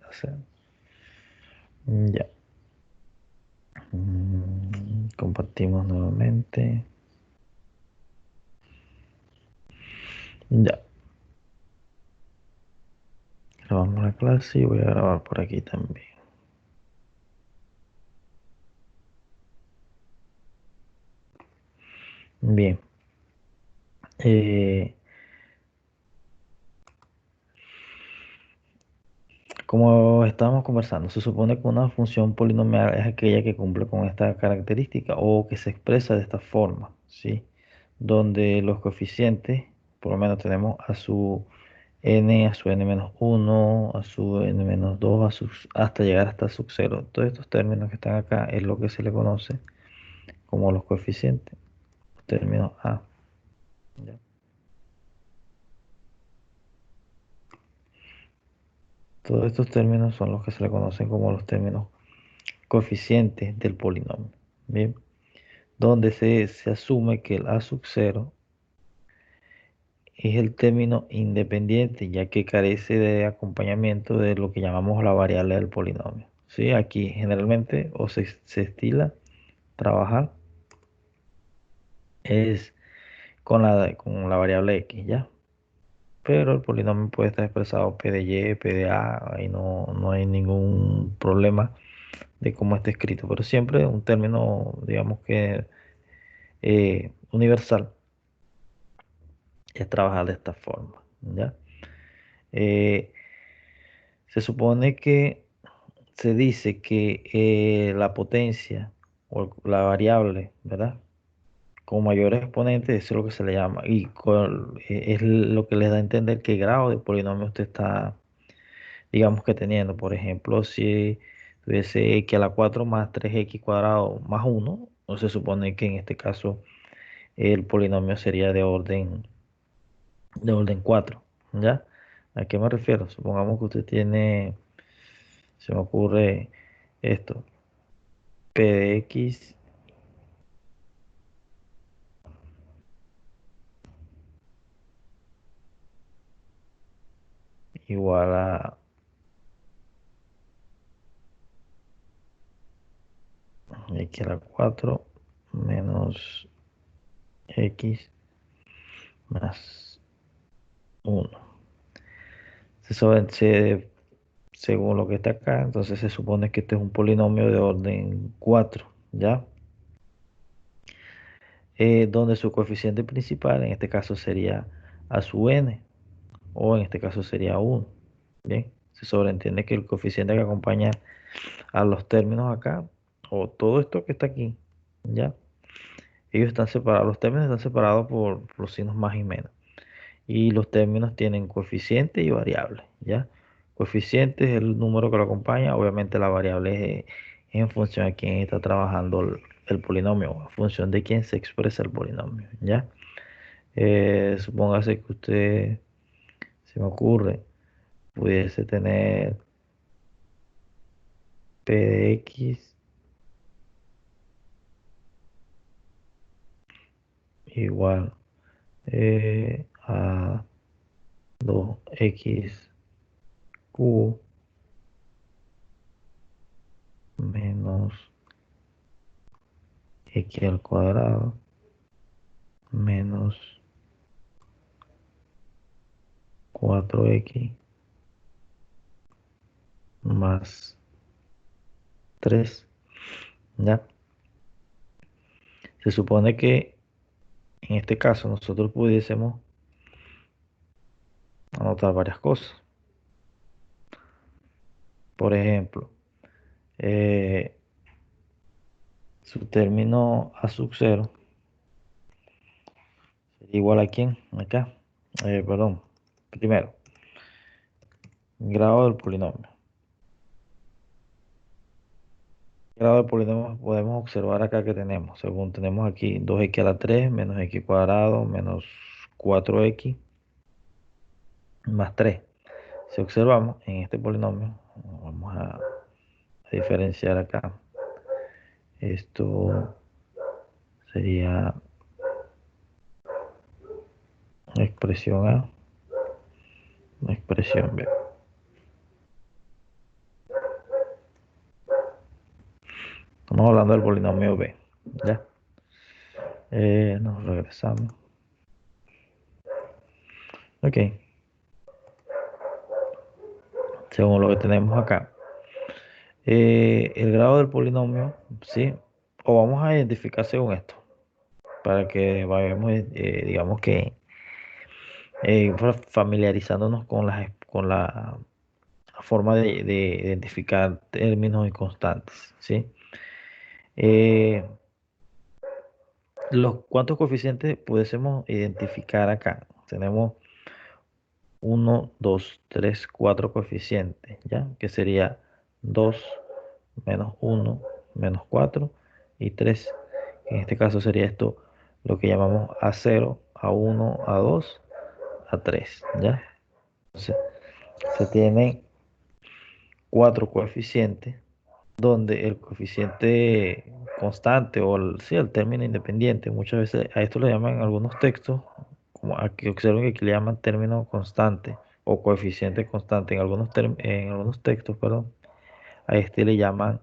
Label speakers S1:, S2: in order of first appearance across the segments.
S1: hacer. Ya. Compartimos nuevamente. Ya. Grabamos la clase y voy a grabar por aquí también. Bien. Eh, Como estábamos conversando, se supone que una función polinomial es aquella que cumple con esta característica o que se expresa de esta forma, ¿sí? Donde los coeficientes, por lo menos tenemos a su n, a su n-1, a su n-2, hasta llegar hasta sub 0. Todos estos términos que están acá es lo que se le conoce como los coeficientes, los términos a. ¿Ya? Todos estos términos son los que se le conocen como los términos coeficientes del polinomio. Bien. Donde se asume que el a sub 0 es el término independiente, ya que carece de acompañamiento de lo que llamamos la variable del polinomio. ¿Sí? Aquí generalmente o se estila trabajar es con la variable x, ¿ya? Pero el polinomio puede estar expresado p de y, p de a, ahí no hay ningún problema de cómo está escrito, pero siempre un término, digamos que universal es trabajar de esta forma, ¿ya? Eh, Se supone que se dice que la potencia o la variable, ¿verdad? Con mayor exponente, eso es lo que se le llama. Y es lo que les da a entender qué grado de polinomio usted está, digamos que teniendo. Por ejemplo, si tuviese x a la 4 más 3x cuadrado más 1, no se supone que en este caso el polinomio sería de orden 4, ¿ya? ¿A qué me refiero? Supongamos que usted tiene, se me ocurre esto, p de x igual a x a la 4 menos x más 1. Según lo que está acá, entonces se supone que este es un polinomio de orden 4, ¿ya? Donde su coeficiente principal, en este caso sería a su n, o en este caso sería 1. Bien, se sobreentiende que el coeficiente que acompaña a los términos acá, o todo esto que está aquí, ¿ya? Ellos están separados, los términos están separados por los signos más y menos. Y los términos tienen coeficiente y variable, ¿ya? Coeficiente es el número que lo acompaña, obviamente la variable es en función de quién está trabajando el polinomio, o en función de quién se expresa el polinomio, ¿ya? Supóngase que usted, se me ocurre, pudiese tener p de x igual a 2x cubo menos x al cuadrado menos 4x más 3, ¿ya? Se supone que en este caso nosotros pudiésemos anotar varias cosas. Por ejemplo, eh, su término a sub 0 sería igual a quién, acá. Perdón, primero, grado del polinomio. Grado del polinomio podemos observar acá que tenemos, según tenemos aquí 2x a la 3 menos x cuadrado menos 4x más 3. Si observamos en este polinomio, vamos a diferenciar acá. Esto sería expresión A, expresión B. Estamos hablando del polinomio b. ¿Ya? Nos regresamos. Ok. Según lo que tenemos acá. El grado del polinomio, ¿sí? O vamos a identificar según esto, para que vayamos, digamos que, familiarizándonos con la forma de identificar términos y constantes, ¿sí? Eh, ¿Cuántos coeficientes pudiésemos identificar acá? Tenemos uno, 2, 3, 4 coeficientes, ¿ya? Que sería 2 menos uno menos 4 y 3. En este caso sería esto lo que llamamos A0, A1, A2, A3, ¿ya? Entonces, se tienen 4 coeficientes donde el coeficiente constante o sí, el término independiente, muchas veces a esto le llaman en algunos textos, como aquí observen que aquí le llaman término constante o coeficiente constante en algunos textos, perdón, a este le llaman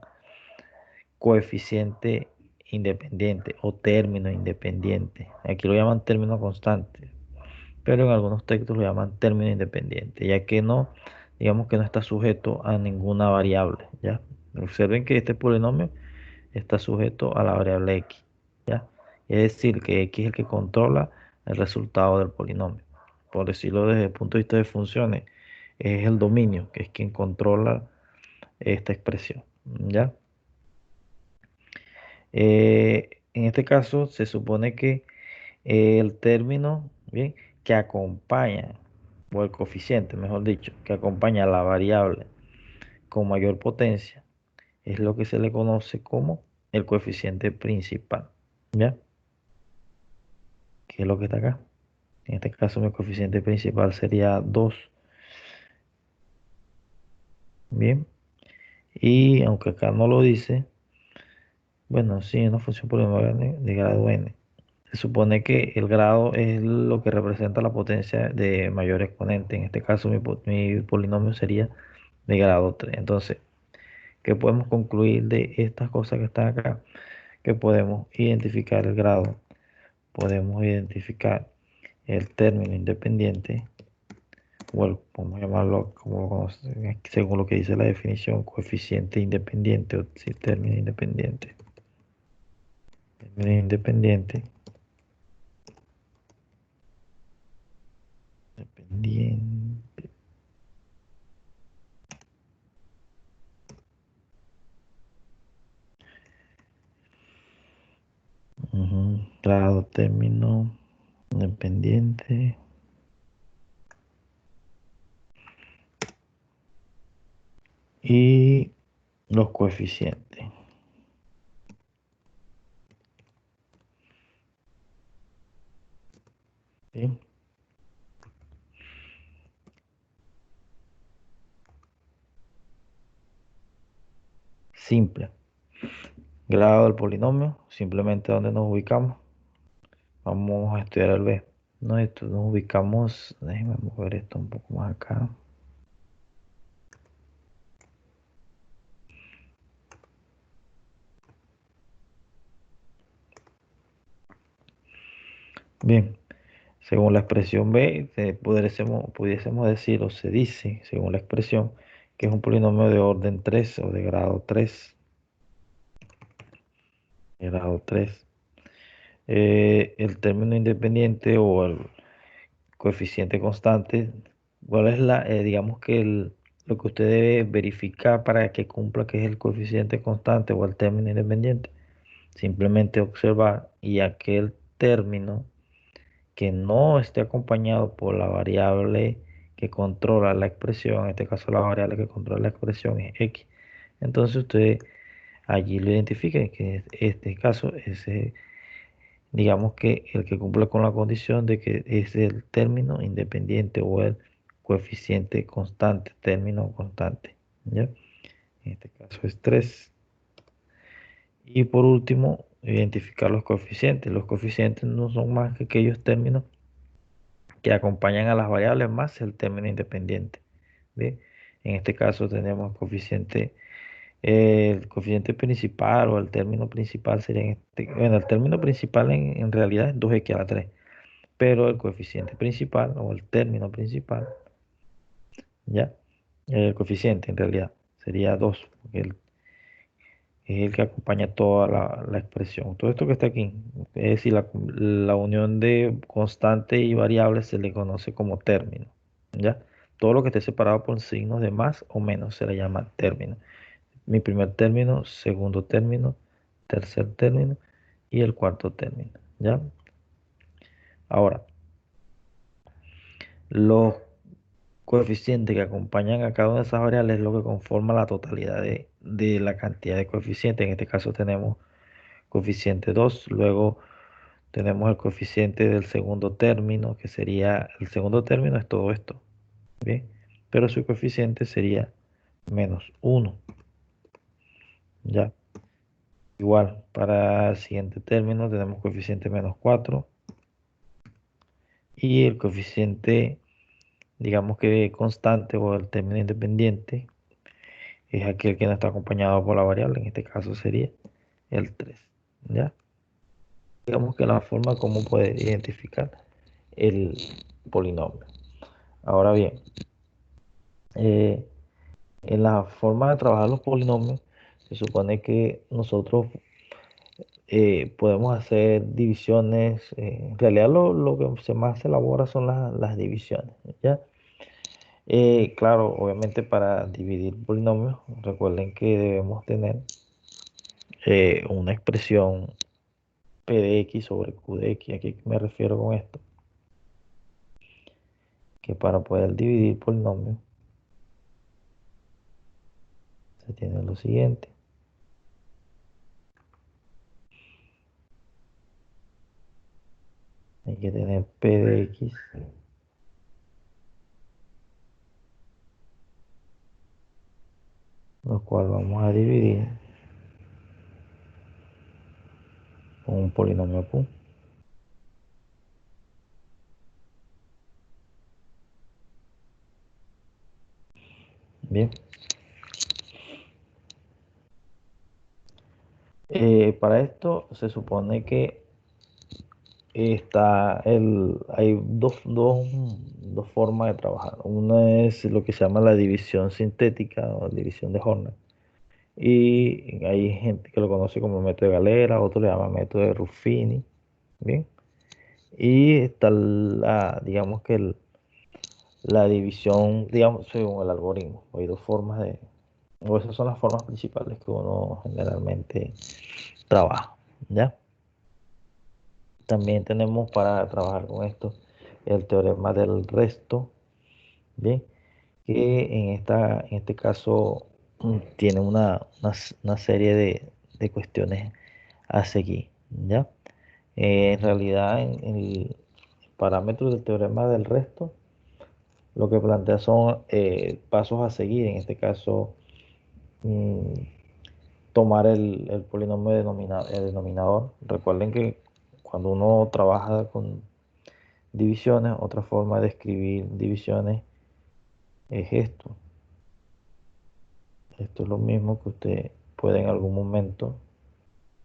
S1: coeficiente independiente o término independiente. Aquí lo llaman término constante, pero en algunos textos lo llaman término independiente, ya que no, digamos que no está sujeto a ninguna variable, ¿ya? Observen que este polinomio está sujeto a la variable x, ¿ya? Es decir, que x es el que controla el resultado del polinomio. Por decirlo desde el punto de vista de funciones, es el dominio, que es quien controla esta expresión, ¿ya? En este caso se supone que el término, ¿bien? Que acompaña, o el coeficiente, mejor dicho, que acompaña a la variable con mayor potencia, es lo que se le conoce como el coeficiente principal, ¿ya? Que es lo que está acá. En este caso mi coeficiente principal sería 2, ¿bien? Y aunque acá no lo dice, bueno, sí, es una función polinomial de grado n. Se supone que el grado es lo que representa la potencia de mayor exponente. En este caso, mi polinomio sería de grado 3. Entonces, ¿qué podemos concluir de estas cosas que están acá? Que podemos identificar el grado, podemos identificar el término independiente, o podemos llamarlo según lo que dice la definición, coeficiente independiente o sí, término independiente. Término independiente. Independiente. Grado, término, independiente. Y los coeficientes. ¿Sí? Simple. Grado del polinomio, simplemente donde nos ubicamos. Vamos a estudiar el B. Nos ubicamos, déjenme mover esto un poco más acá. Bien, según la expresión B, pudiésemos decir o se dice, según la expresión, que es un polinomio de orden 3 o de grado 3. Grado 3. El término independiente o el coeficiente constante, ¿cuál es digamos que lo que usted debe verificar para que cumpla que es el coeficiente constante o el término independiente? Simplemente observar y aquel término que no esté acompañado por la variable que controla la expresión, en este caso la variable que controla la expresión es x, entonces usted allí lo identifica, que en este caso es, digamos que el que cumple con la condición de que es el término independiente o el coeficiente constante, término constante, ¿ya? En este caso es 3. Y por último, identificar los coeficientes. Los coeficientes no son más que aquellos términos que acompañan a las variables más el término independiente. ¿Bien? En este caso tenemos coeficiente El coeficiente principal o el término principal sería bueno, el término principal en realidad es 2x a la 3, pero el coeficiente principal o el término principal, ¿ya? El coeficiente en realidad sería 2, porque es el que acompaña toda la expresión. Todo esto que está aquí, es decir, la unión de constante y variable se le conoce como término, ¿ya? Todo lo que esté separado por signos de más o menos se le llama término. Mi primer término, segundo término, tercer término y el cuarto término, ¿ya? Ahora, los coeficientes que acompañan a cada una de esas variables es lo que conforma la totalidad de la cantidad de coeficientes. En este caso tenemos coeficiente 2, luego tenemos el coeficiente del segundo término, que sería, el segundo término es todo esto, ¿bien? Pero su coeficiente sería -1, ¿ya? Igual, para el siguiente término tenemos coeficiente -4 y el coeficiente, digamos que constante o el término independiente es aquel que no está acompañado por la variable, en este caso sería el 3, ¿ya? Digamos que la forma como poder identificar el polinomio. Ahora bien, eh, en la forma de trabajar los polinomios, se supone que nosotros podemos hacer divisiones. En realidad lo que más se elabora son las divisiones, ¿ya? Claro, obviamente para dividir polinomios, recuerden que debemos tener una expresión P de X sobre Q de X. ¿A qué me refiero con esto? Que para poder dividir polinomios se tiene lo siguiente. Hay que tener P de X, lo cual vamos a dividir con un polinomio Q. Bien. Para esto se supone que hay dos formas de trabajar. Una es lo que se llama la división sintética o división de Horner. Y hay gente que lo conoce como método de Galera, otro le llama método de Ruffini. Bien. Y está digamos que la división, digamos, según el algoritmo. Hay dos formas o esas son las formas principales que uno generalmente trabaja, ¿ya? También tenemos para trabajar con esto el teorema del resto, ¿bien? Que en este caso tiene una serie de cuestiones a seguir, ¿ya? En realidad, en el parámetro del teorema del resto, lo que plantea son pasos a seguir. En este caso, mm, tomar el polinomio el denominador. Recuerden que cuando uno trabaja con divisiones, otra forma de escribir divisiones es esto. Esto es lo mismo que usted puede en algún momento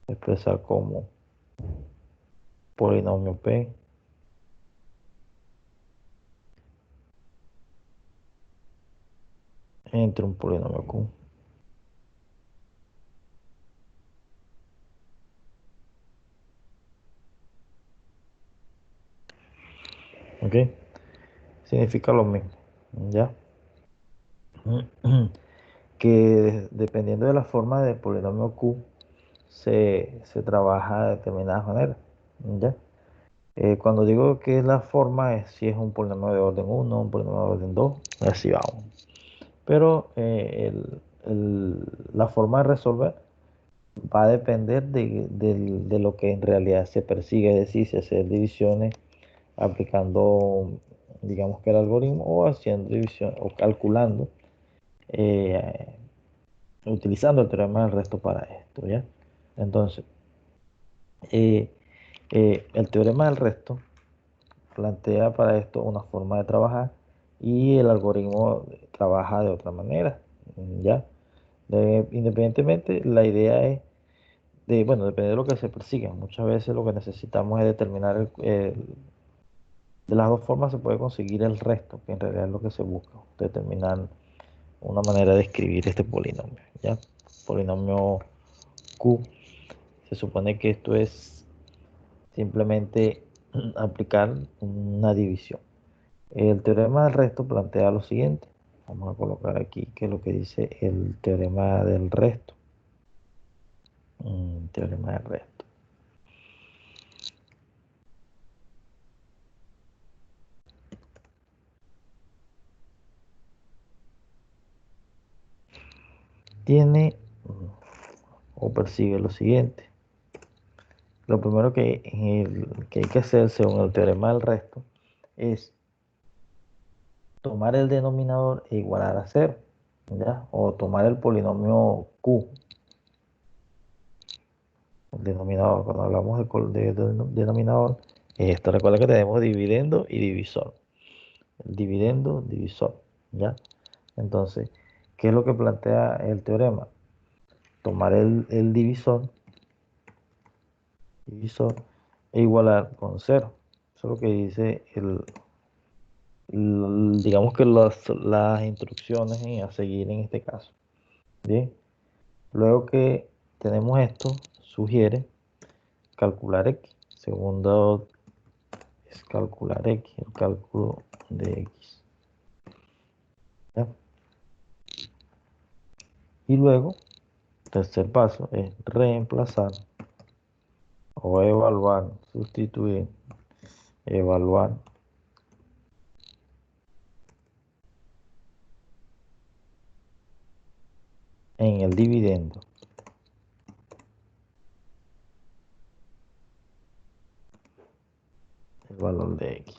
S1: expresar como polinomio P entre un polinomio Q. ¿Ok? Significa lo mismo. ¿Ya? Que dependiendo de la forma de polinomio Q se trabaja de determinadas maneras. ¿Ya? Cuando digo que es la forma, es si es un polinomio de orden 1, un polinomio de orden 2, así vamos. Pero la forma de resolver va a depender de lo que en realidad se persigue, es decir, si hacer divisiones aplicando, digamos que el algoritmo, o haciendo división o calculando, eh, utilizando el teorema del resto para esto, ¿ya? Entonces, eh, el teorema del resto plantea para esto una forma de trabajar y el algoritmo trabaja de otra manera, ¿ya? Independientemente, la idea es bueno, depende de lo que se persiga. Muchas veces lo que necesitamos es determinar de las dos formas se puede conseguir el resto, que en realidad es lo que se busca, determinar una manera de escribir este polinomio, ¿ya? Polinomio Q, se supone que esto es simplemente aplicar una división. El teorema del resto plantea lo siguiente. Vamos a colocar aquí qué es lo que dice el teorema del resto. Teorema del resto. Tiene o persigue lo siguiente. Lo primero que hay que hacer según el teorema del resto es tomar el denominador e igualar a cero, ¿ya? O tomar el polinomio Q, el denominador. Cuando hablamos de denominador, esto recuerda que tenemos dividendo y divisor. El dividendo, divisor, ¿ya? Entonces, ¿qué es lo que plantea el teorema? Tomar el divisor e igualar con cero. Eso es lo que dice digamos que las instrucciones a seguir en este caso. Bien, luego que tenemos esto, sugiere calcular x. Segundo es calcular x, el cálculo de x. ¿Ya? Y luego, tercer paso es reemplazar o evaluar, sustituir, evaluar en el dividendo el valor de x.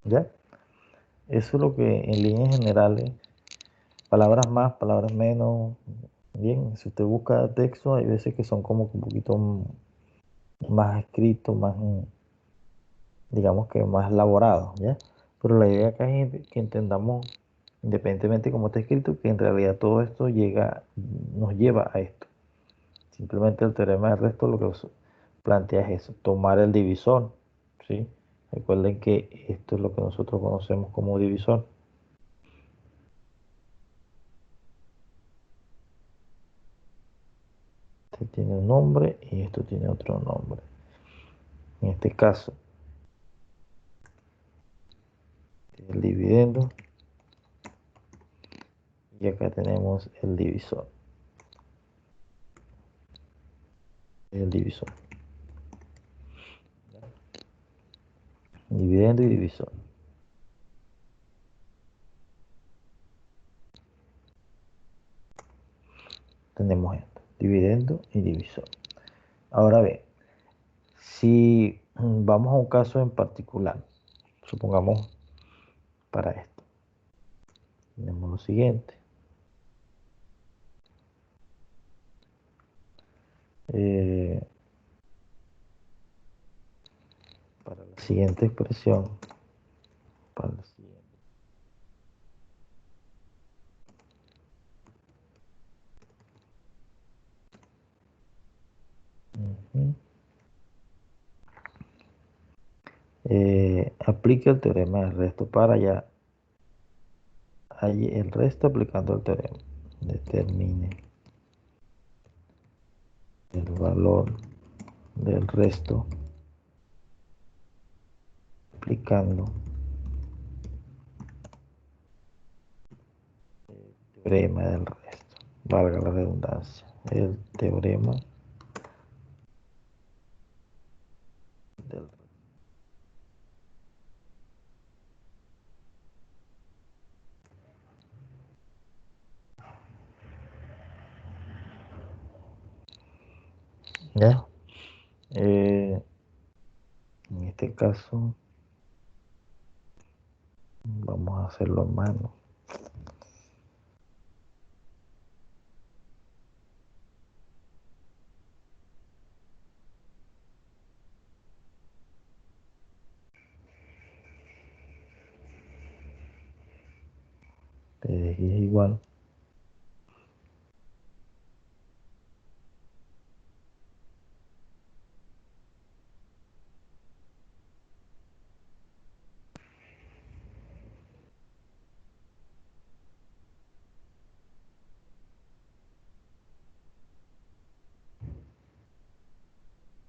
S1: ¿Ya? Eso es lo que en líneas generales, palabras más, palabras menos. Bien, si usted busca texto, hay veces que son como un poquito más escritos, más, digamos que más elaborados, ¿ya? Pero la idea acá es que entendamos, independientemente de cómo está escrito, que en realidad todo esto nos lleva a esto. Simplemente el teorema del resto lo que plantea es eso, tomar el divisor, ¿sí? Recuerden que esto es lo que nosotros conocemos como divisor. Este tiene un nombre y esto tiene otro nombre. En este caso, el dividendo y acá tenemos el divisor. El divisor. Dividendo y divisor. Tenemos esto, dividendo y divisor. Ahora bien, si vamos a un caso en particular, supongamos para esto, tenemos lo siguiente. Eh, para la siguiente expresión, para la siguiente. Aplica el teorema del resto para allá. Hay el resto aplicando el teorema. Determine el valor del resto aplicando el teorema del resto. Valga la redundancia. El teorema del resto. ¿Ya? En este caso, vamos a hacerlo a mano. P de X es igual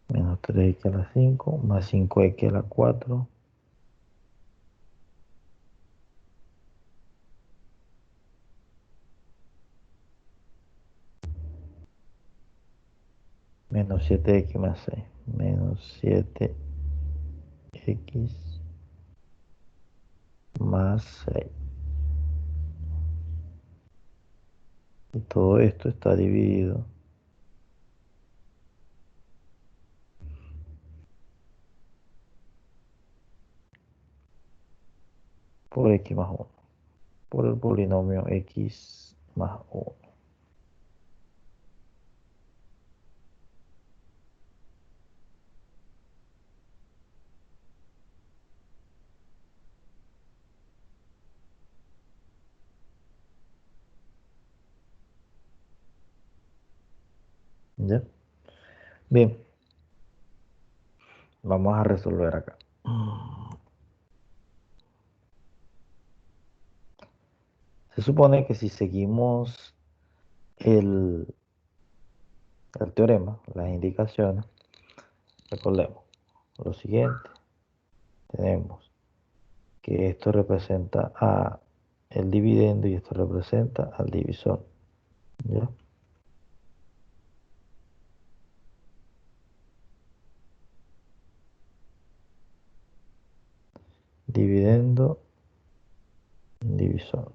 S1: menos 3x a la 5 más 5x a la 4 menos 7x más 6 menos 7x más 6. Y todo esto está dividido por x más 1, por el polinomio x más 1. ¿Ya? Bien, vamos a resolver acá. Se supone que si seguimos el, el teorema, las indicaciones, recordemos lo siguiente. Tenemos que esto representa a el dividendo y esto representa al divisor. ¿Ya? Dividendo, divisor,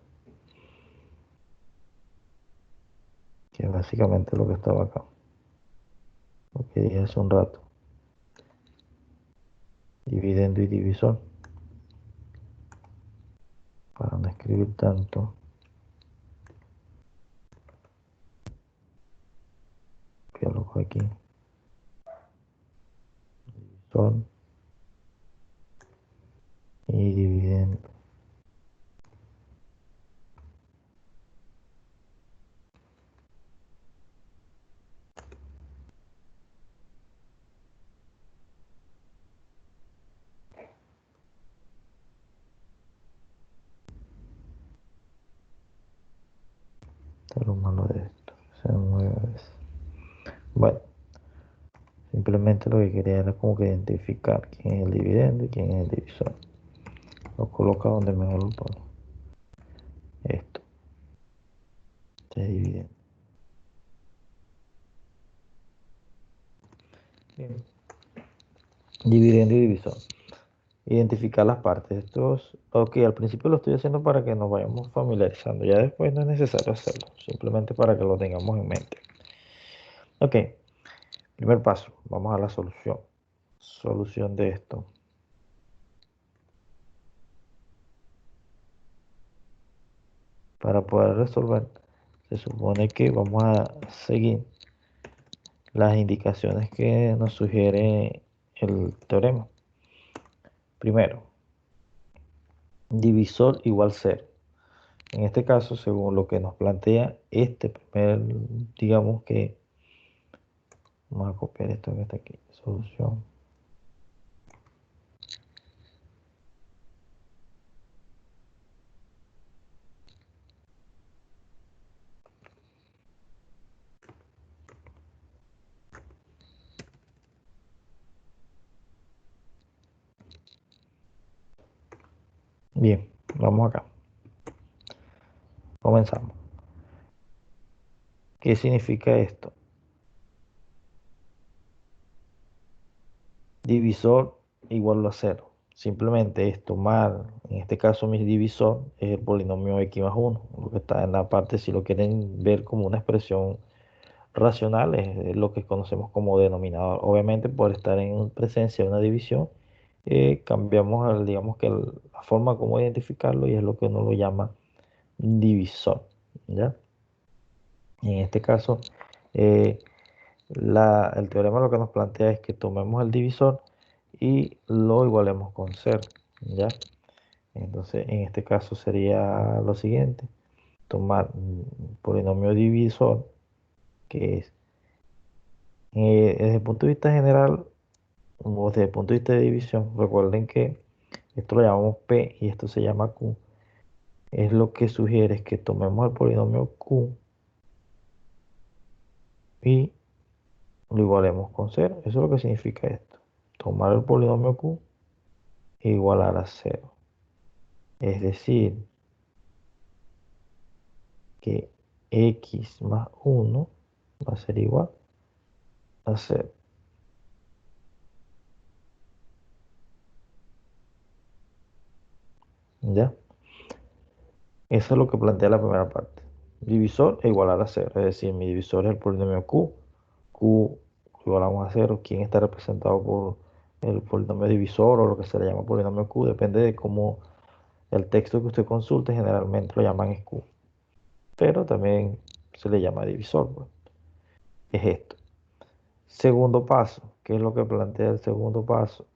S1: que es básicamente lo que estaba acá, lo que dije hace un rato. Dividendo y divisor, para no escribir tanto, coloco aquí, divisor y dividendo. Esto es lo malo de esto, se mueve a veces. Bueno, simplemente lo que quería era como que identificar quién es el dividendo y quién es el divisor. Lo coloca donde mejor lo pone. Esto, este es dividendo. Bien. Dividendo y divisor. Identificar las partes. Ok, al principio lo estoy haciendo para que nos vayamos familiarizando. Ya después no es necesario hacerlo. Simplemente para que lo tengamos en mente. Ok, primer paso. Vamos a la solución. Solución de esto. Para poder resolver, se supone que vamos a seguir las indicaciones que nos sugiere el teorema. Primero, divisor igual 0. En este caso, según lo que nos plantea este primer, digamos que, vamos a copiar esto que está aquí, solución. Bien, vamos acá. Comenzamos. ¿Qué significa esto? Divisor igual a 0. Simplemente es tomar, en este caso mi divisor es el polinomio x más 1, lo que está en la parte, si lo quieren ver como una expresión racional, es lo que conocemos como denominador. Obviamente por estar en presencia de una división, cambiamos, digamos que la forma como identificarlo y es lo que uno lo llama divisor. ¿Ya? En este caso, eh, el teorema lo que nos plantea es que tomemos el divisor y lo igualemos con 0, ¿ya? Entonces, en este caso sería lo siguiente. tomar un polinomio divisor, que es, desde el punto de vista general, o desde el punto de vista de división, recuerden que esto lo llamamos P y esto se llama Q. Es lo que sugiere es que tomemos el polinomio Q y lo igualemos con cero. Eso es lo que significa esto. Tomar el polinomio Q e igualar a cero. Es decir, que x más 1 va a ser igual a cero. ¿Ya? Eso es lo que plantea la primera parte. Divisor e igualar a cero. Es decir, mi divisor es el polinomio Q. Q igualamos a cero. ¿Quién está representado por el polinomio divisor o lo que se le llama polinomio Q? Depende de cómo el texto que usted consulte, generalmente lo llaman es Q. Pero también se le llama divisor, pues. Es esto. Segundo paso. ¿Qué es lo que plantea el segundo paso?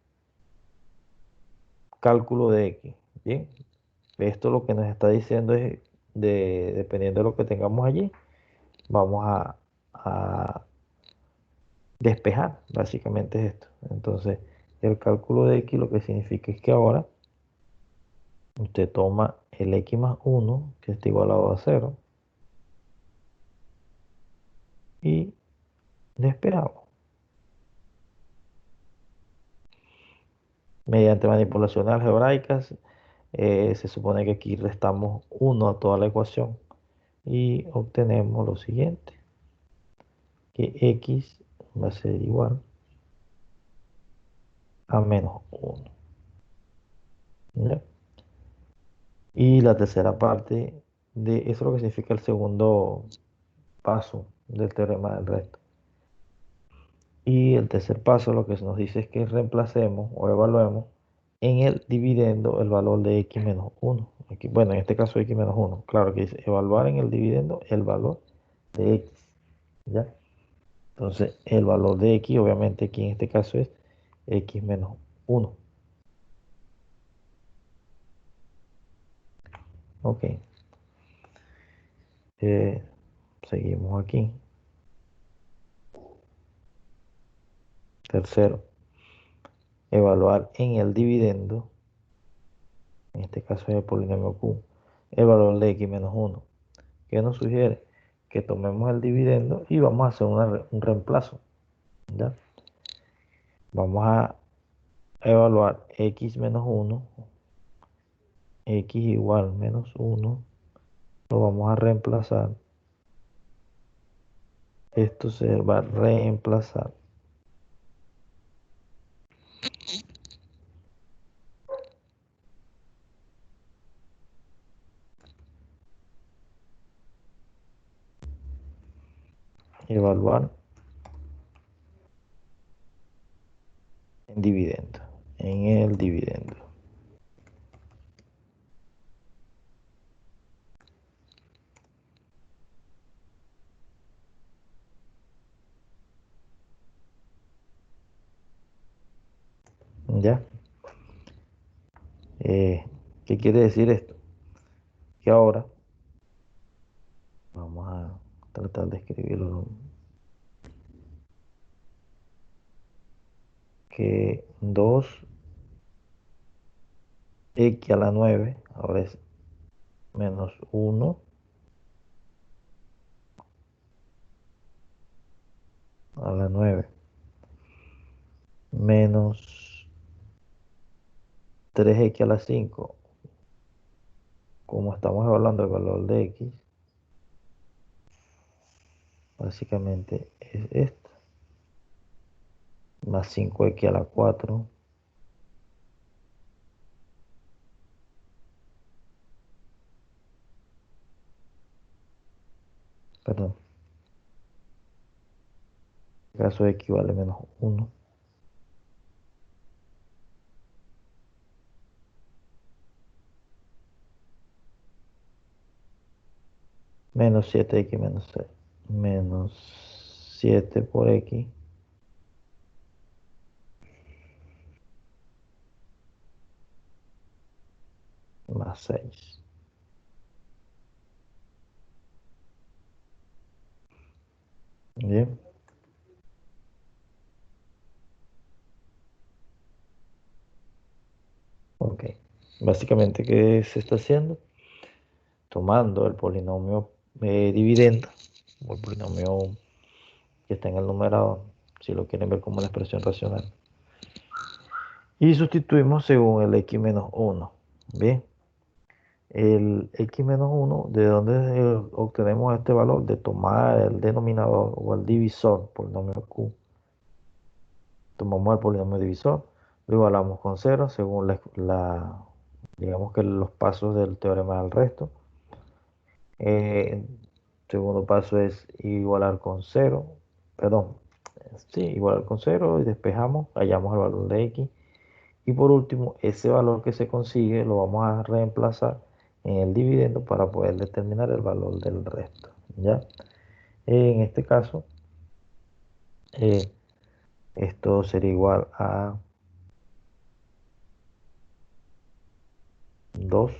S1: Cálculo de X. Bien. Esto lo que nos está diciendo es, dependiendo de lo que tengamos allí, vamos a despejar. Básicamente es esto. Entonces, el cálculo de X lo que significa es que ahora usted toma el X más 1, que está igualado a cero, y despejamos. Mediante manipulaciones algebraicas, se supone que aquí restamos 1 a toda la ecuación y obtenemos lo siguiente, que X va a ser igual a menos 1. ¿Ya? Y la tercera parte de eso es lo que significa el segundo paso del teorema del resto. Y el tercer paso lo que nos dice es que reemplacemos o evaluemos en el dividendo el valor de x menos 1. Aquí, bueno, en este caso x menos 1. Claro que dice evaluar en el dividendo el valor de x. ¿Ya? Entonces, el valor de x, obviamente aquí en este caso es x menos 1. Ok. Eh, Seguimos aquí. Tercero, evaluar en el dividendo, en este caso es el polinomio Q, el valor de x menos 1. ¿Qué nos sugiere? Que tomemos el dividendo y vamos a hacer un reemplazo. ¿Ya? Vamos a evaluar x menos 1, x igual menos 1, lo vamos a reemplazar. Esto se va a reemplazar. Evaluar en dividendo. En el dividendo. ¿Ya? ¿Qué quiere decir esto? Que ahora vamos a tratar de escribirlo. Que 2x a la 9 ahora es menos 1 a la 9 menos 3x a la 5, como estamos evaluando el valor de x, básicamente es esto, más 5x a la 4, perdón, en este caso x vale menos 1, menos 7x menos 6, menos 7 por x más 6. Bien, ok. Básicamente, ¿qué se está haciendo? Tomando el polinomio dividendo, o el polinomio que está en el numerador, si lo quieren ver como una expresión racional, y sustituimos según el x menos uno. Bien, el x menos uno, ¿de dónde obtenemos este valor? De tomar el denominador o el divisor, polinomio q. Tomamos el polinomio divisor, lo igualamos con cero según digamos que los pasos del teorema del resto. El segundo paso es igualar con cero, perdón, sí, igualar con cero y despejamos, hallamos el valor de x. Y por último, ese valor que se consigue lo vamos a reemplazar en el dividendo para poder determinar el valor del resto. ¿Ya? En este caso, eh, esto sería igual a 2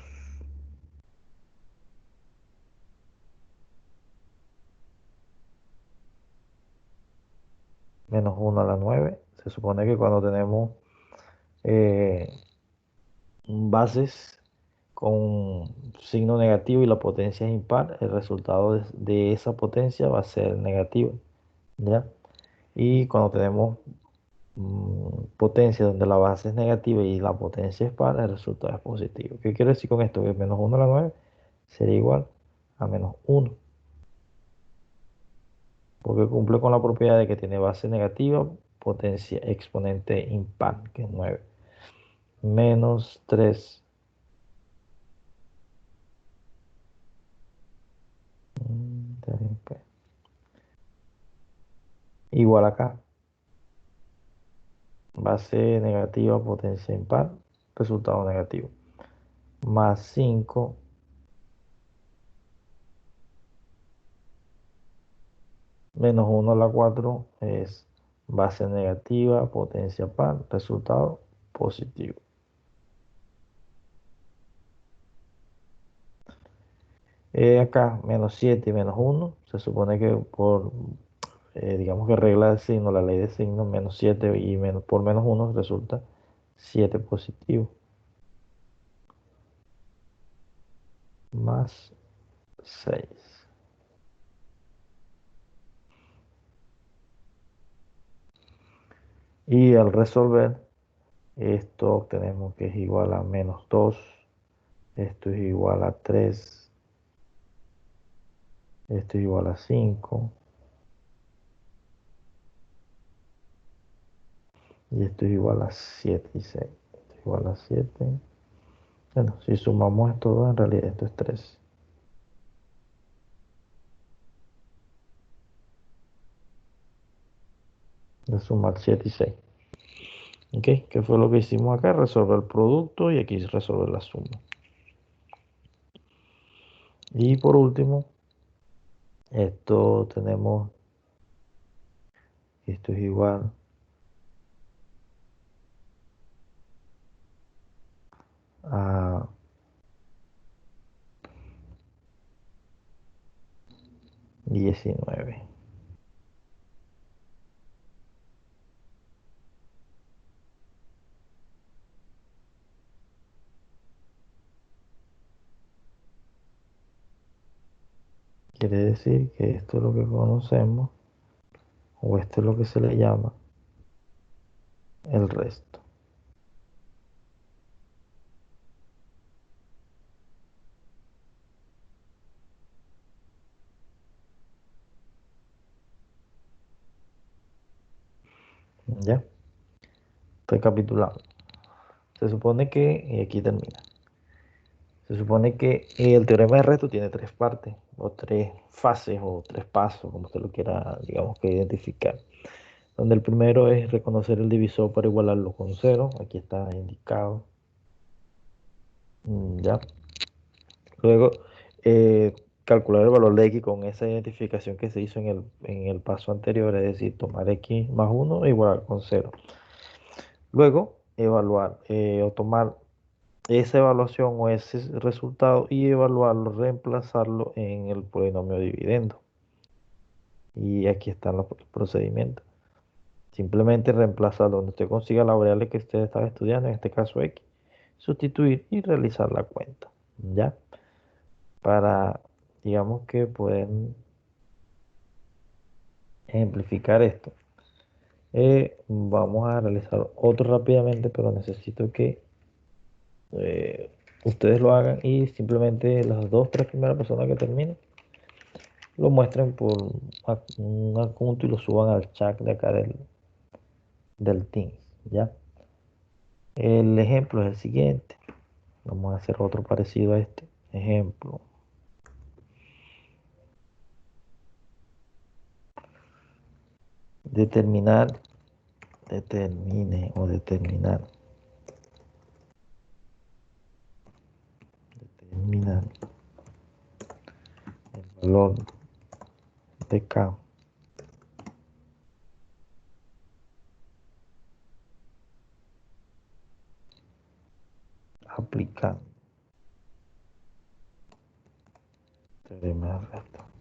S1: menos 1 a la 9. Se supone que cuando tenemos eh, bases con signo negativo y la potencia es impar, el resultado de esa potencia va a ser negativo. ¿Ya? Y cuando tenemos potencia donde la base es negativa y la potencia es par, el resultado es positivo. ¿Qué quiero decir con esto? Que menos 1 a la 9 sería igual a menos 1, porque cumple con la propiedad de que tiene base negativa, potencia exponente impar, que es 9. Menos 3 igual acá. Base negativa, potencia impar, resultado negativo. Más 5 menos 1 a la 4 es base negativa, potencia par, resultado positivo. Acá, menos 7 y menos 1, se supone que digamos que regla de signo, la ley de signo, menos 7 y por menos 1 resulta 7 positivo, más 6. Y al resolver, esto obtenemos que es igual a menos 2, esto es igual a 3, esto es igual a 5, y esto es igual a 7 y 6. Esto es igual a 7. Bueno, si sumamos esto dos, en realidad esto es 3. De sumar 7 y 6. ¿Ok? ¿Qué fue lo que hicimos acá? Resolver el producto y aquí resolver la suma. Y por último, esto tenemos, esto es igual a 19. Quiere decir que esto es lo que conocemos, o esto es lo que se le llama el resto. ¿Ya? Recapitulando. Se supone que, y aquí termina, se supone que el teorema de resto tiene tres partes, o tres fases, o tres pasos, como usted lo quiera, digamos que identificar. Donde el primero es reconocer el divisor para igualarlo con cero. Aquí está indicado. Ya. Luego, calcular el valor de x con esa identificación que se hizo en el paso anterior, es decir, tomar x más 1 e igualar con cero. Luego, evaluar o tomar esa evaluación o ese resultado y evaluarlo, reemplazarlo en el polinomio dividendo. Y aquí están los procedimientos. Simplemente reemplazar donde usted consiga la variable que usted estaba estudiando, en este caso X, sustituir y realizar la cuenta. ¿Ya? Para, digamos que pueden ejemplificar esto. Vamos a realizar otro rápidamente, pero necesito que eh, ustedes lo hagan y simplemente las dos, tres primeras personas que terminen lo muestren por un adjunto y lo suban al chat de acá del Teams, ¿ya? El ejemplo es el siguiente. Vamos a hacer otro parecido a este. Ejemplo. Determinar, determine o determinar, determinar el valor de K aplicando teorema de Resta.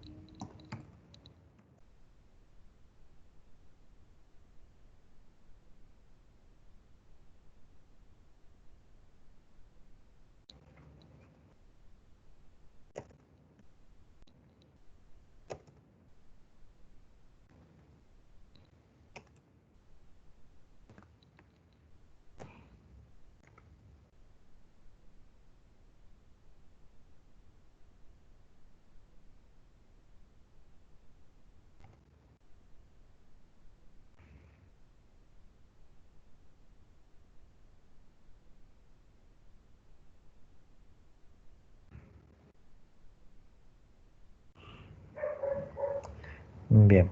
S1: Bien.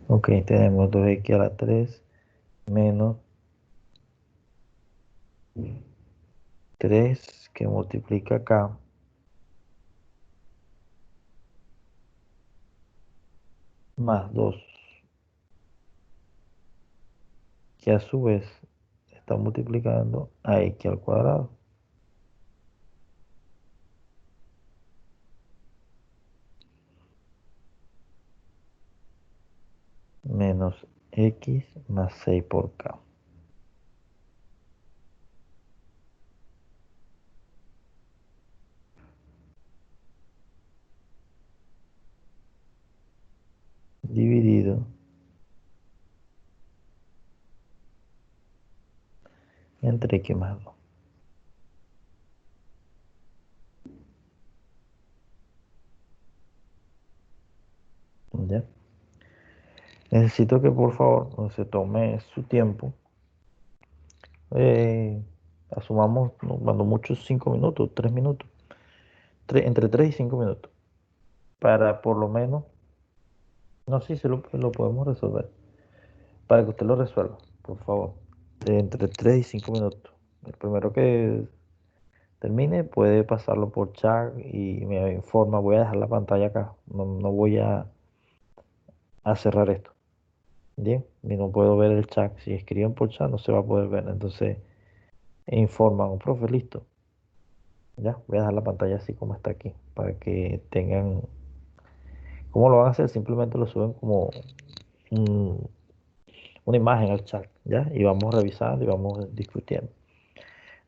S1: Ok, tenemos 2x a la 3 menos 3 que multiplica K más 2 que a su vez está multiplicando a X al cuadrado menos X más 6 por K. Dividido entre X más 2. ¿Ya? Necesito que por favor se tome su tiempo. Eh, Asumamos, cuando mucho, 5 minutos, 3 minutos. Entre 3 y 5 minutos. Para por lo menos, no sé si lo podemos resolver. Para que usted lo resuelva, por favor. Entre 3 y 5 minutos. El primero que termine puede pasarlo por chat y me informa. Voy a dejar la pantalla acá. No voy a cerrar esto. Bien, y no puedo ver el chat. Si escriben por chat no se va a poder ver. Entonces informan, profe, listo. Ya, voy a dejar la pantalla así como está aquí. Para que tengan... ¿Cómo lo van a hacer? Simplemente lo suben como un- una imagen al chat. ¿Ya? Y vamos revisando y vamos discutiendo.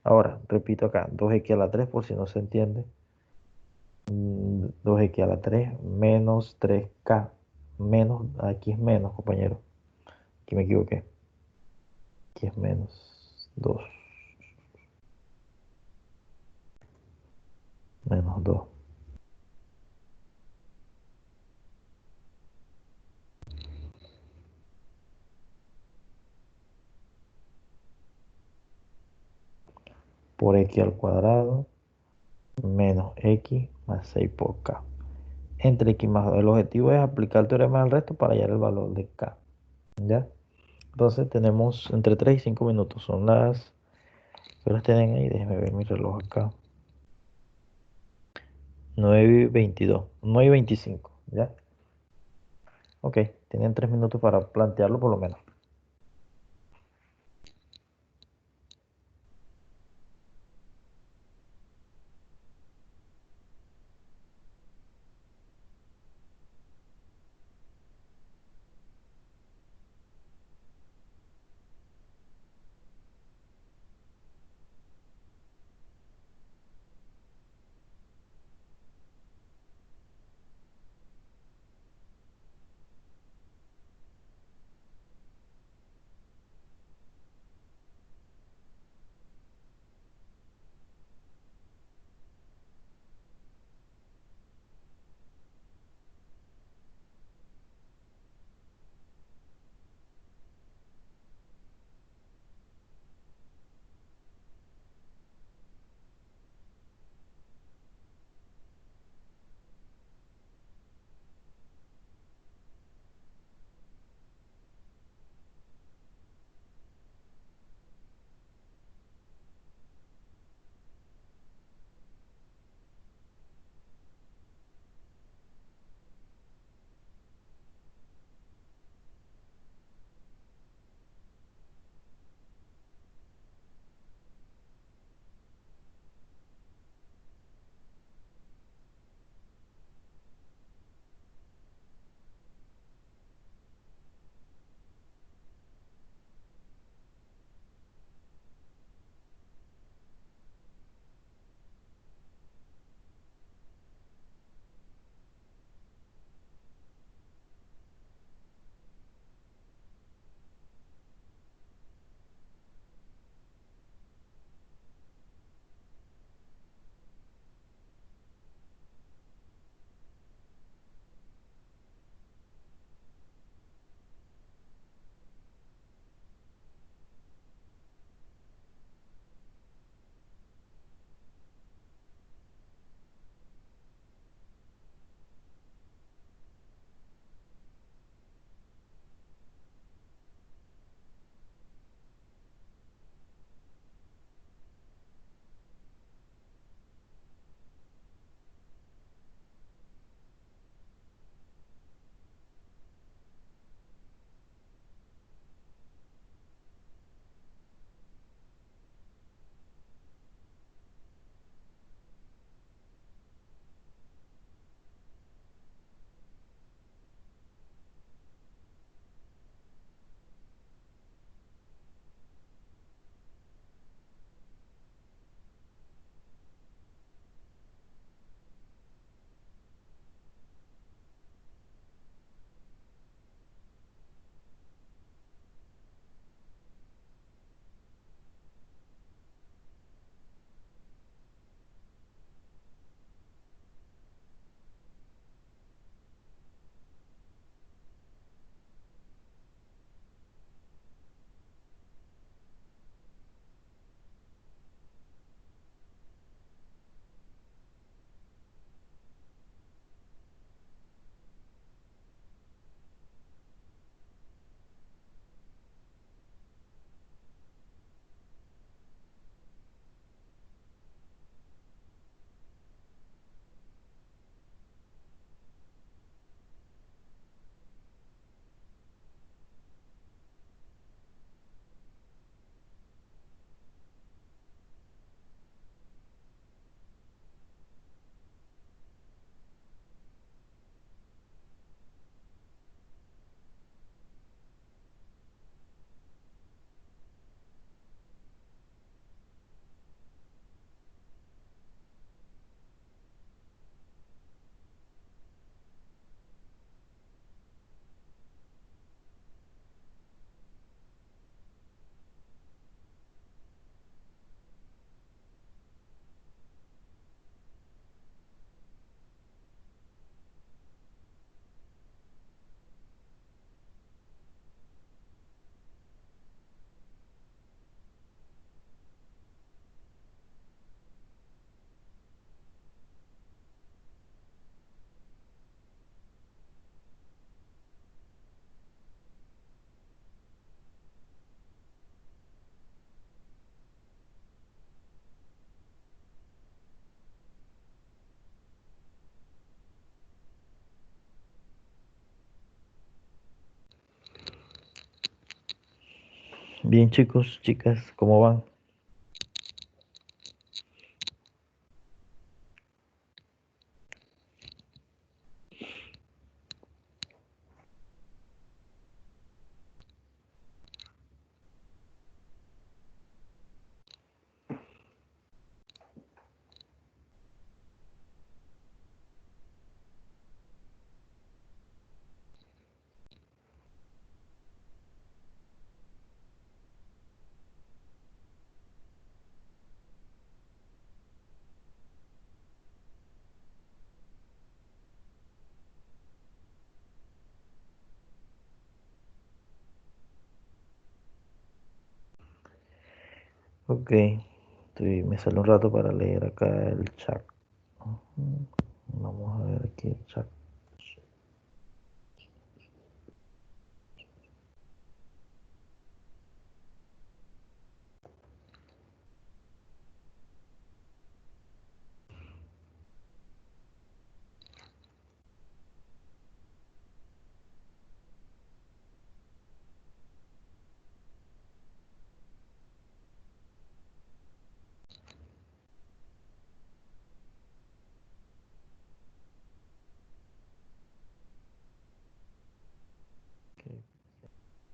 S1: Ahora, repito acá, 2x a la 3 por si no se entiende. 2x a la 3 menos 3k. Menos, aquí es menos, compañero. Aquí me equivoqué. Aquí es menos. 2 menos 2 por x al cuadrado menos x más 6 por k. Entre x más 2. El objetivo es aplicar el teorema del resto para hallar el valor de k. ¿Ya? Entonces tenemos entre 3 y 5 minutos. Son las... ¿Qué horas tienen ahí? Déjenme ver mi reloj acá. 9:22. 9:25. ¿Ya? Ok. Tienen 3 minutos para plantearlo por lo menos. Bien, chicos, chicas, ¿cómo van? Ok, me sale un rato para leer acá el chat. Ujú. Vamos a ver aquí el chat.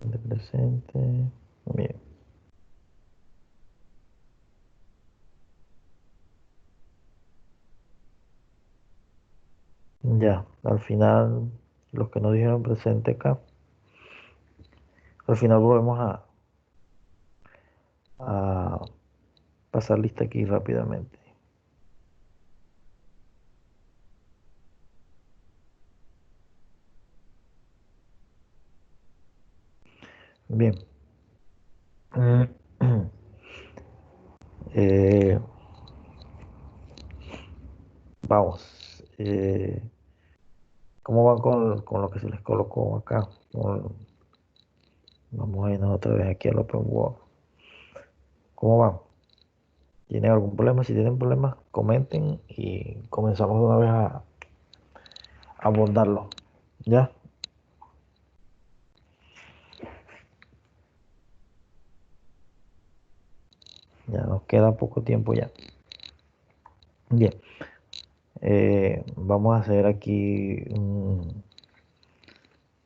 S1: Ok, de presente. Bien, ya, al final, los que no dijeron presente acá, al final volvemos a pasar lista aquí rápidamente. Bien, eh, vamos. ¿Cómo van con lo que se les colocó acá? Vamos a irnos otra vez aquí al Open World. ¿Cómo van? ¿Tienen algún problema? Si tienen problemas, comenten y comenzamos de una vez a abordarlo. ¿Ya? Ya nos queda poco tiempo ya. Bien, vamos a hacer aquí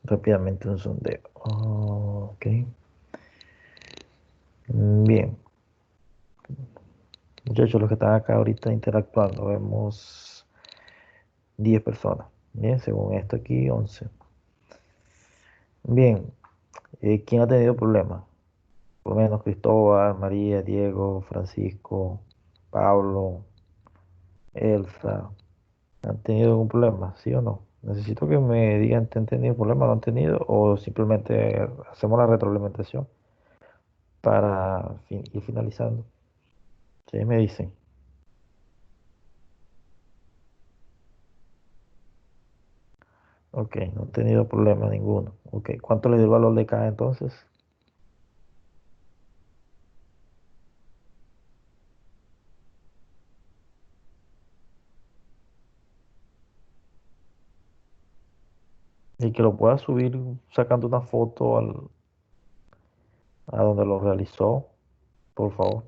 S1: rápidamente un sondeo. Ok, bien. Muchachos, los que están acá ahorita interactuando, vemos 10 personas. Bien, según esto aquí, 11. Bien, ¿quién ha tenido problemas? Por lo menos Cristóbal, María, Diego, Francisco, Pablo, Elsa. ¿Han tenido algún problema? ¿Sí o no? Necesito que me digan si han tenido problemas o no han tenido, o simplemente hacemos la retroalimentación para ir finalizando. Ustedes me dicen, ok, no han tenido problema ninguno. Ok, ¿cuánto le dio el valor de cada entonces? Y que lo pueda subir sacando una foto a donde lo realizó, por favor.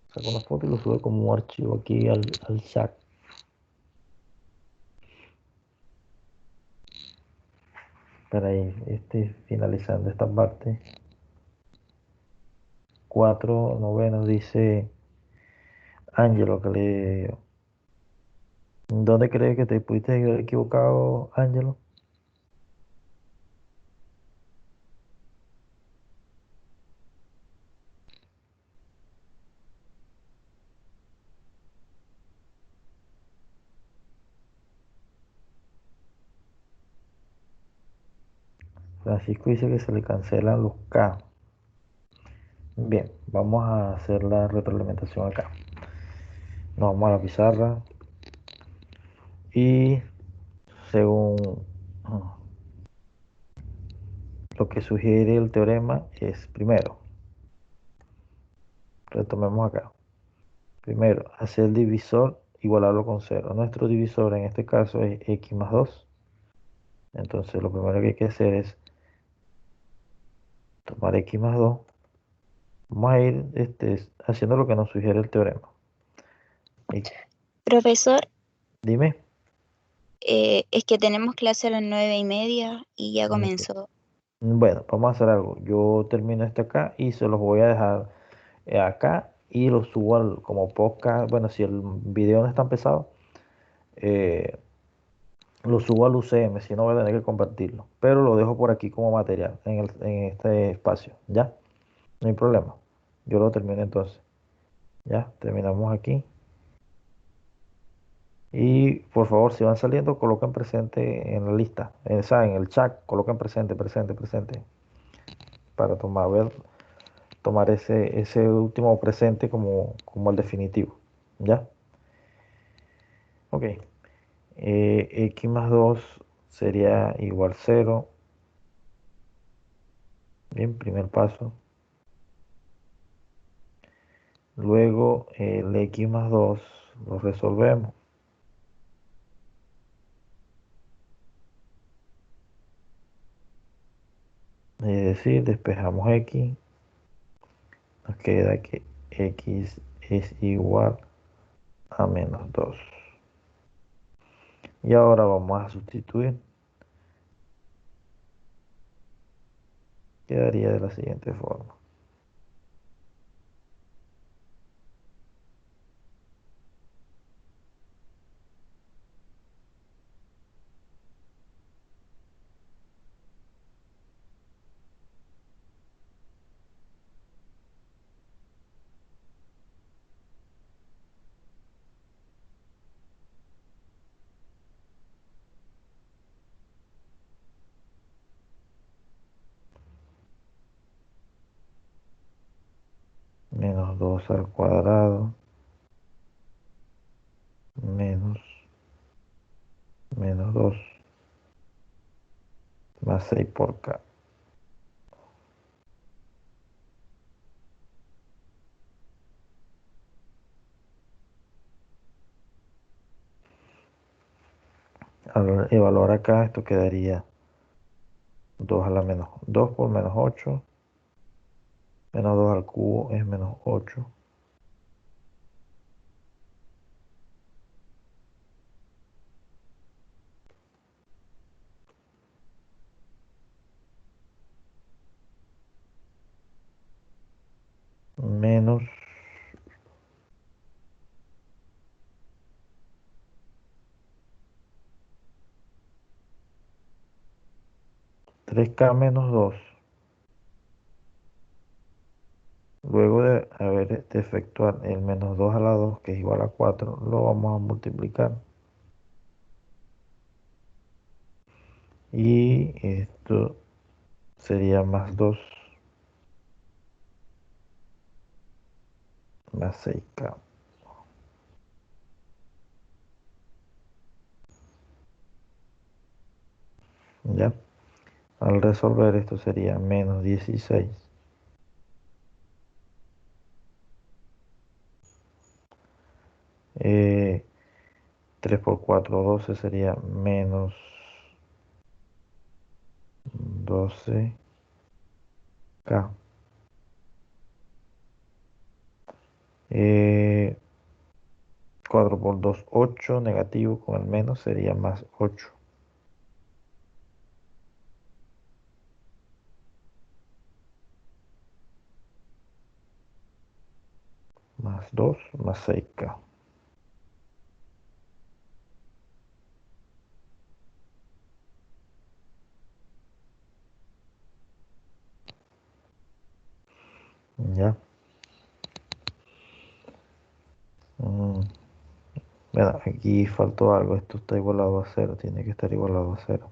S1: Saca una foto y lo sube como un archivo aquí al chat. Para ir finalizando esta parte. 4 novenos, dice Ángelo, que le... ¿Dónde crees que te pudiste haber equivocado, Ángelo? Francisco dice que se le cancelan los K. Bien, vamos a hacer la retroalimentación acá. Nos vamos a la pizarra y según lo que sugiere el teorema es primero, retomemos acá. Primero, hacer el divisor, igualarlo con cero. Nuestro divisor en este caso es x más 2. Entonces lo primero que hay que hacer es tomar x más 2. Vamos a ir haciendo lo que nos sugiere el teorema. Y
S2: Profesor,
S1: dime.
S2: es que tenemos clase a las 9:30 y ya
S1: Ok.
S2: comenzó.
S1: Bueno, vamos a hacer algo. Yo termino este acá y se los voy a dejar acá y lo subo como podcast. Bueno, si el video no está empezado, eh, lo subo al UCM, si no voy a tener que compartirlo. Pero lo dejo por aquí como material en este espacio. ¿Ya? No hay problema. Yo lo termino entonces. Ya, terminamos aquí. Y por favor, si van saliendo, coloquen presente en la lista. O sea, en el chat, coloquen presente, presente, presente. Para tomar ese último presente como el definitivo. ¿Ya? Ok. X más 2 sería igual 0. Bien, primer paso. Luego el X más 2 lo resolvemos. Es decir, despejamos X. Nos queda que X es igual a menos 2. Y ahora vamos a sustituir. Quedaría de la siguiente forma. Menos 2 al cuadrado. Menos 2 más 6 por K. Al evaluar acá, esto quedaría 2 a la menos 2 por menos 8. Menos 2 al cubo es menos 8. Menos 3K menos 2. Luego de haber de efectuar el menos 2 a la 2, que es igual a 4, lo vamos a multiplicar. Y esto sería más 2 más 6K. ¿Ya? Al resolver esto sería menos 16. 3 por 4, 12 sería menos 12K. 4 por 2, 8. Negativo con el menos sería más 8. Más 2 más 6K. ¿Ya? Mm, Bueno, aquí faltó algo. Esto está igualado a 0. Tiene que estar igualado a 0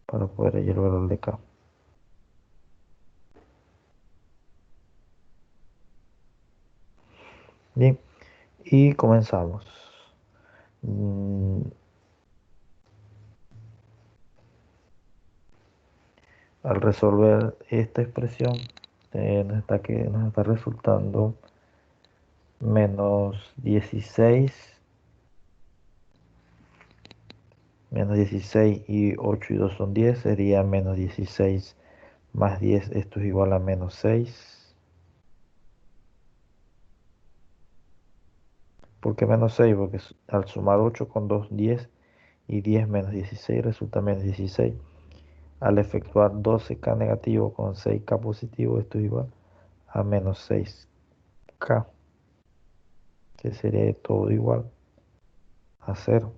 S1: para poder hallar el valor de K. Bien, y comenzamos. Mm, Al resolver esta expresión, nos está resultando menos 16. Menos 16 y 8 y 2 son 10. Sería menos 16 más 10, esto es igual a menos 6. ¿Por qué menos 6? Porque al sumar 8 con 2, 10, y 10 menos 16 resulta menos 16. Al efectuar 12K negativo con 6K positivo, esto es igual a menos 6K, que sería todo igual a 0.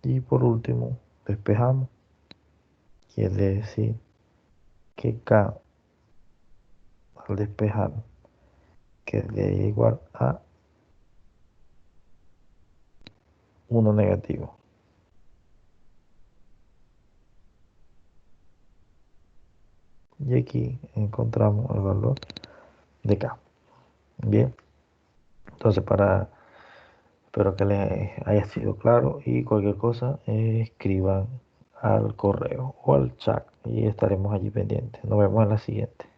S1: Y por último, despejamos. Quiere decir que K al despejar quedaría igual a 1 negativo. Y aquí encontramos el valor de K. Bien, entonces espero que les haya sido claro y cualquier cosa escriban al correo o al chat y estaremos allí pendientes. Nos vemos en la siguiente.